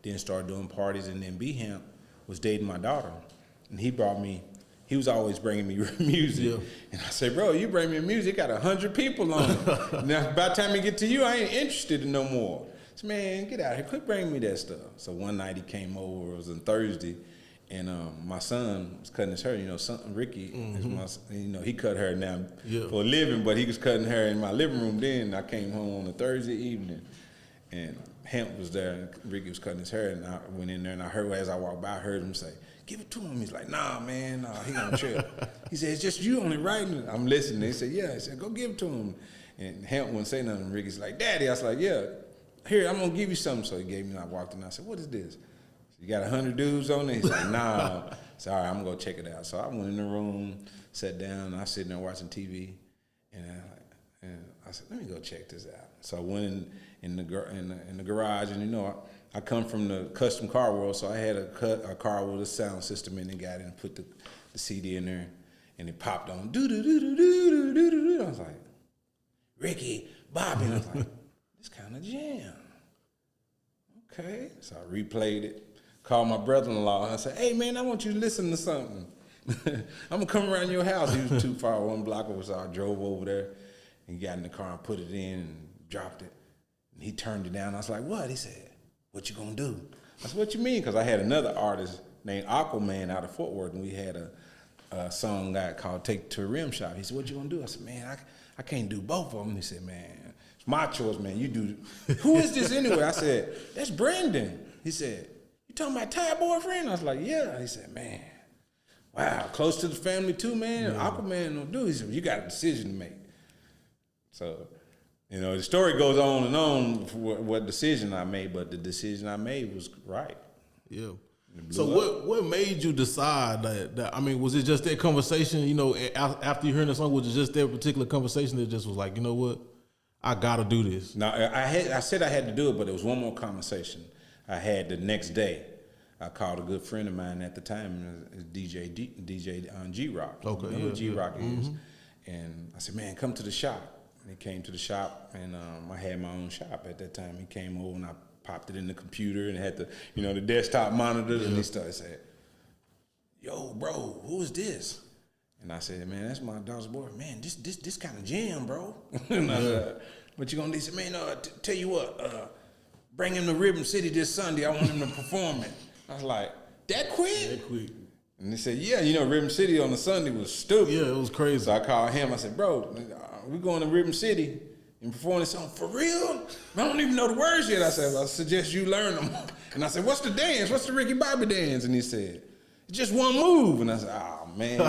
then started doing parties, and then B-Hamp was dating my daughter, and he was always bringing me music. Yeah. And I said, bro, you bring me music, got 100 people on it. Now, by the time it get to you, I ain't interested in no more. I said, man, get out here, quit bringing me that stuff. So one night he came over, it was on Thursday, and my son was cutting his hair. You know, Ricky, he cut hair now for a living, but he was cutting hair in my living room then. I came home on a Thursday evening, and Hemp was there, and Ricky was cutting his hair, and I went in there, and I heard, as I walked by, I heard him say, give it to him. He's like, nah, man, nah, he gonna trip. He said, it's just you only writing. I'm listening. He said, yeah. He said, go give it to him. And Hemp wouldn't say nothing. Ricky's like, Daddy. I was like, yeah, here, I'm gonna give you something. So he gave me, and I walked in, and I said, what is this? You got 100 dudes on there? He's like, nah. I said, all right, I'm gonna go check it out. So I went in the room, sat down, and I was sitting there watching TV, and I said, let me go check this out. So I went in the garage, and I come from the custom car world, so I had a car with a sound system in it, got it, and put the CD in there, and it popped on, do-do-do-do-do-do-do-do-do. I was like, Ricky, Bobby. And I was like, this kind of jam. Okay. So I replayed it, called my brother-in-law, and I said, hey, man, I want you to listen to something. I'm going to come around your house. He was too far, one block over, so I drove over there and got in the car and put it in and dropped it. And he turned it down. I was like, what? He said, what you gonna do? I said, what you mean? Because I had another artist named Aquaman out of Fort Worth, and we had a song called Take to a Rim Shot. He said, what you gonna do? I said, man, I can't do both of them. He said, man, it's my choice, man. You do. Who is this anyway? I said, that's Brandon. He said, you talking about Ty boyfriend? I was like, yeah. He said, man, wow, close to the family too, man. Yeah. Aquaman don't do. He said, you got a decision to make. So, the story goes on and on for what decision I made, but the decision I made was right. Yeah. So what made you decide that? I mean, was it just that conversation? After you heard the song, was it just that particular conversation that just was like, you know what, I gotta do this? No, I said I had to do it, but there was one more conversation I had the next day. I called a good friend of mine at the time, DJ G-Rock. Okay, you know who G-Rock is. And I said, man, come to the shop. And he came to the shop, and I had my own shop at that time. He came over, and I popped it in the computer, and had the desktop monitor, and he started saying, yo, bro, who is this? And I said, man, that's my daughter's boy. Man, this kind of jam, bro. And I said, what you gonna do? He said, man, tell you what, bring him to Ribbon City this Sunday. I want him to perform it. I was like, that quick? That quick. And he said, yeah, Ribbon City on the Sunday was stupid. Yeah, it was crazy. So I called him. I said, bro, we going to Ribbon City and perform this song for real? I don't even know the words yet. I said, I suggest you learn them. And I said, what's the dance? What's the Ricky Bobby dance? And he said, it's just one move. And I said, oh, man.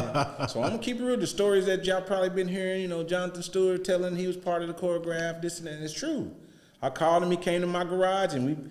So I'm going to keep it real. The stories that y'all probably been hearing, Jonathan Stewart telling he was part of the choreograph, this and that, and it's true. I called him. He came to my garage, and